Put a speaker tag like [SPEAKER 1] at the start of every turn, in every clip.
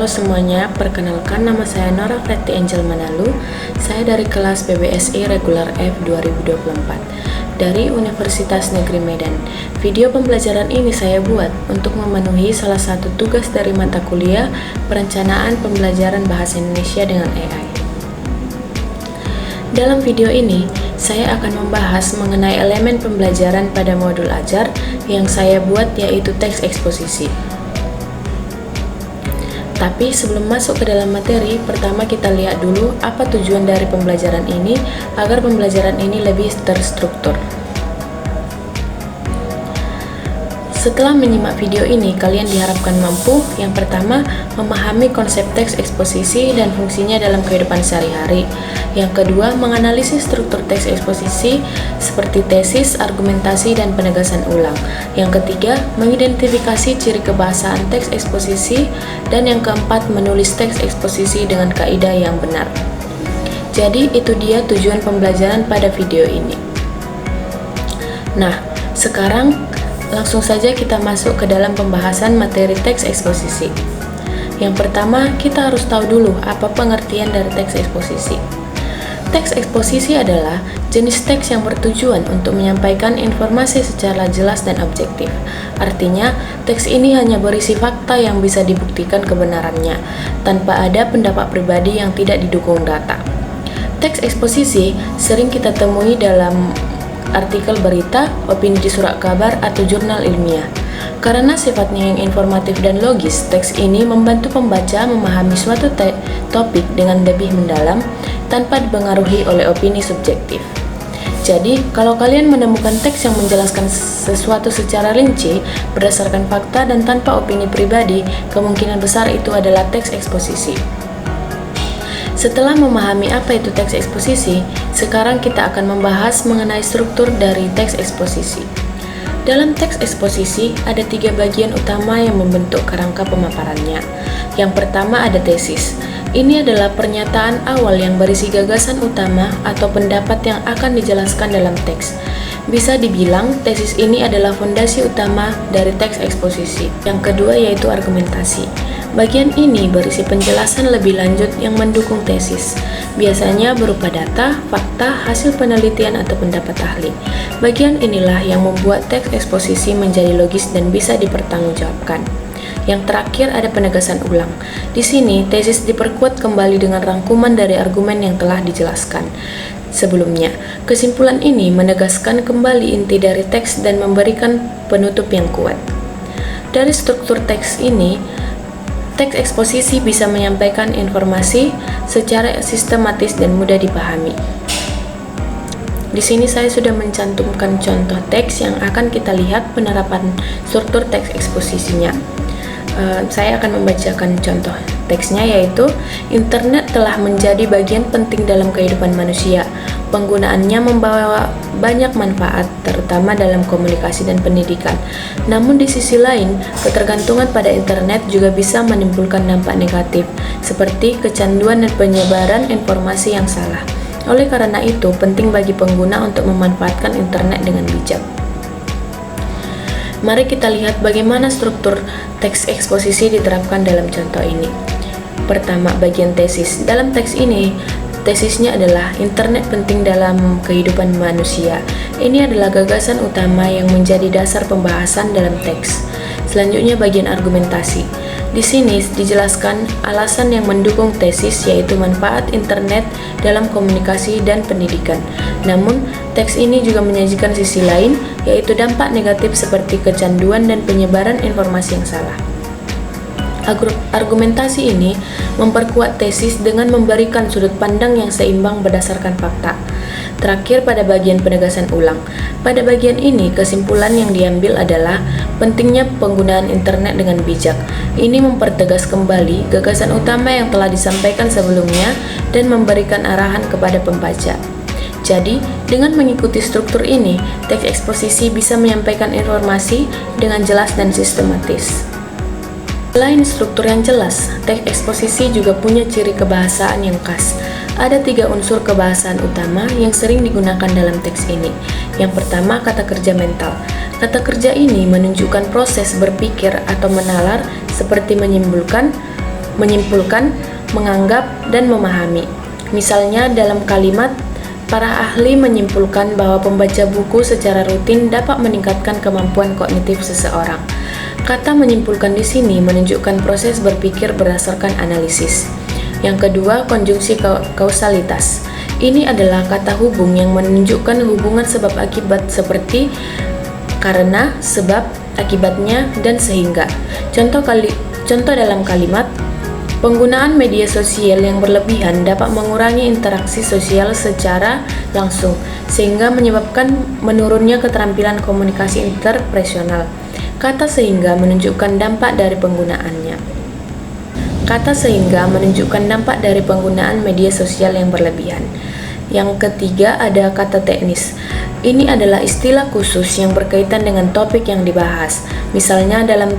[SPEAKER 1] Halo semuanya, perkenalkan nama saya Nora Freti Angel Manalu. Saya dari kelas PBSI Regular F 2024 dari Universitas Negeri Medan. Video pembelajaran ini saya buat untuk memenuhi salah satu tugas dari mata kuliah Perencanaan Pembelajaran Bahasa Indonesia dengan AI. Dalam video ini, saya akan membahas mengenai elemen pembelajaran pada modul ajar yang saya buat, yaitu teks eksposisi. Tapi sebelum masuk ke dalam materi, pertama kita lihat dulu apa tujuan dari pembelajaran ini agar pembelajaran ini lebih terstruktur. Setelah menyimak video ini, kalian diharapkan mampu, yang pertama, memahami konsep teks eksposisi dan fungsinya dalam kehidupan sehari-hari. Yang kedua, menganalisis struktur teks eksposisi seperti tesis, argumentasi, dan penegasan ulang. Yang ketiga, mengidentifikasi ciri kebahasaan teks eksposisi. Dan yang keempat, menulis teks eksposisi dengan kaidah yang benar. Jadi, itu dia tujuan pembelajaran pada video ini. Nah, sekarang langsung saja kita masuk ke dalam pembahasan materi teks eksposisi. Yang pertama, kita harus tahu dulu apa pengertian dari teks eksposisi. Teks eksposisi adalah jenis teks yang bertujuan untuk menyampaikan informasi secara jelas dan objektif. Artinya, teks ini hanya berisi fakta yang bisa dibuktikan kebenarannya, tanpa ada pendapat pribadi yang tidak didukung data. Teks eksposisi sering kita temui dalam artikel berita, opini di surat kabar, atau jurnal ilmiah. Karena sifatnya yang informatif dan logis, teks ini membantu pembaca memahami suatu topik dengan lebih mendalam tanpa dipengaruhi oleh opini subjektif. Jadi, kalau kalian menemukan teks yang menjelaskan sesuatu secara rinci, berdasarkan fakta dan tanpa opini pribadi, kemungkinan besar itu adalah teks eksposisi. Setelah memahami apa itu teks eksposisi, sekarang kita akan membahas mengenai struktur dari teks eksposisi. Dalam teks eksposisi, ada 3 bagian utama yang membentuk kerangka pemaparannya. Yang pertama ada tesis. Ini adalah pernyataan awal yang berisi gagasan utama atau pendapat yang akan dijelaskan dalam teks. Bisa dibilang, tesis ini adalah fondasi utama dari teks eksposisi. Yang kedua yaitu argumentasi. Bagian ini berisi penjelasan lebih lanjut yang mendukung tesis, biasanya berupa data, fakta, hasil penelitian, atau pendapat ahli. Bagian inilah yang membuat teks eksposisi menjadi logis dan bisa dipertanggungjawabkan. Yang terakhir ada penegasan ulang. Di sini, tesis diperkuat kembali dengan rangkuman dari argumen yang telah dijelaskan sebelumnya. Kesimpulan ini menegaskan kembali inti dari teks dan memberikan penutup yang kuat. Dari struktur teks ini, teks eksposisi bisa menyampaikan informasi secara sistematis dan mudah dipahami. Di sini saya sudah mencantumkan contoh teks yang akan kita lihat penerapan struktur teks eksposisinya. Saya akan membacakan contoh teksnya, yaitu internet telah menjadi bagian penting dalam kehidupan manusia. Penggunaannya membawa banyak manfaat, terutama dalam komunikasi dan pendidikan. Namun di sisi lain, ketergantungan pada internet juga bisa menimbulkan dampak negatif, seperti kecanduan dan penyebaran informasi yang salah. Oleh karena itu, penting bagi pengguna untuk memanfaatkan internet dengan bijak. Mari kita lihat bagaimana struktur teks eksposisi diterapkan dalam contoh ini. Pertama, bagian tesis. Dalam teks ini, tesisnya adalah internet penting dalam kehidupan manusia. Ini adalah gagasan utama yang menjadi dasar pembahasan dalam teks. Selanjutnya, bagian argumentasi. Di sini dijelaskan alasan yang mendukung tesis, yaitu manfaat internet dalam komunikasi dan pendidikan. Namun, teks ini juga menyajikan sisi lain, yaitu dampak negatif seperti kecanduan dan penyebaran informasi yang salah. Argumentasi ini memperkuat tesis dengan memberikan sudut pandang yang seimbang berdasarkan fakta. Terakhir, pada bagian penegasan ulang. Pada bagian ini, kesimpulan yang diambil adalah pentingnya penggunaan internet dengan bijak. Ini mempertegas kembali gagasan utama yang telah disampaikan sebelumnya dan memberikan arahan kepada pembaca. Jadi, dengan mengikuti struktur ini, teks eksposisi bisa menyampaikan informasi dengan jelas dan sistematis. Selain struktur yang jelas, teks eksposisi juga punya ciri kebahasaan yang khas. Ada 3 unsur kebahasaan utama yang sering digunakan dalam teks ini. Yang pertama, kata kerja mental. Kata kerja ini menunjukkan proses berpikir atau menalar seperti menyimpulkan, menyimpulkan, menganggap, dan memahami. Misalnya dalam kalimat, para ahli menyimpulkan bahwa pembaca buku secara rutin dapat meningkatkan kemampuan kognitif seseorang. Kata menyimpulkan di sini menunjukkan proses berpikir berdasarkan analisis. Yang kedua, konjungsi kausalitas. Ini adalah kata hubung yang menunjukkan hubungan sebab akibat seperti karena, sebab, akibatnya, dan sehingga. Contoh dalam kalimat, penggunaan media sosial yang berlebihan dapat mengurangi interaksi sosial secara langsung, sehingga menyebabkan menurunnya keterampilan komunikasi interpersonal. Kata sehingga menunjukkan dampak dari penggunaannya. Kata sehingga menunjukkan dampak dari penggunaan media sosial yang berlebihan. Yang ketiga ada kata teknis. Ini adalah istilah khusus yang berkaitan dengan topik yang dibahas. Misalnya dalam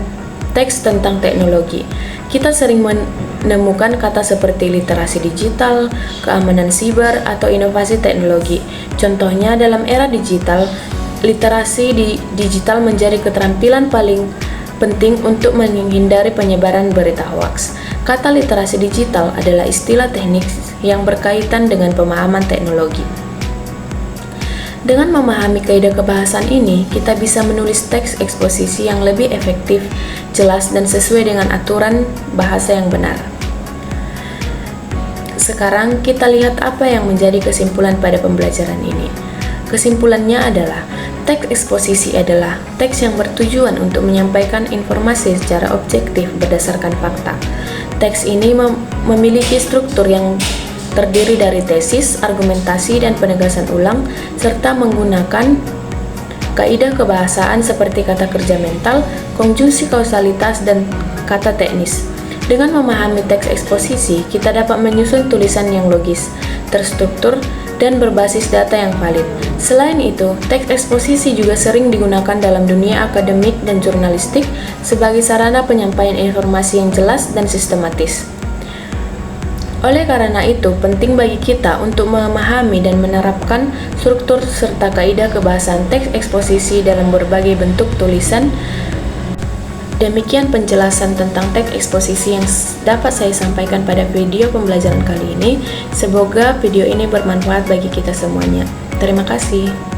[SPEAKER 1] teks tentang teknologi, kita sering menemukan kata seperti literasi digital, keamanan siber, atau inovasi teknologi. Contohnya dalam era digital, literasi digital menjadi keterampilan paling penting untuk menghindari penyebaran berita hoaks. Kata literasi digital adalah istilah teknik yang berkaitan dengan pemahaman teknologi. Dengan memahami kaidah kebahasan ini, kita bisa menulis teks eksposisi yang lebih efektif, jelas, dan sesuai dengan aturan bahasa yang benar. Sekarang kita lihat apa yang menjadi kesimpulan pada pembelajaran ini. Kesimpulannya adalah, teks eksposisi adalah teks yang bertujuan untuk menyampaikan informasi secara objektif berdasarkan fakta. Teks ini memiliki struktur yang terdiri dari tesis, argumentasi, dan penegasan ulang, serta menggunakan kaidah kebahasaan seperti kata kerja mental, konjungsi kausalitas, dan kata teknis. Dengan memahami teks eksposisi, kita dapat menyusun tulisan yang logis, terstruktur, dan berbasis data yang valid. Selain itu, teks eksposisi juga sering digunakan dalam dunia akademik dan jurnalistik sebagai sarana penyampaian informasi yang jelas dan sistematis. Oleh karena itu, penting bagi kita untuk memahami dan menerapkan struktur serta kaidah kebahasan teks eksposisi dalam berbagai bentuk tulisan. Demikian penjelasan tentang teks eksposisi yang dapat saya sampaikan pada video pembelajaran kali ini. Semoga video ini bermanfaat bagi kita semuanya. Terima kasih.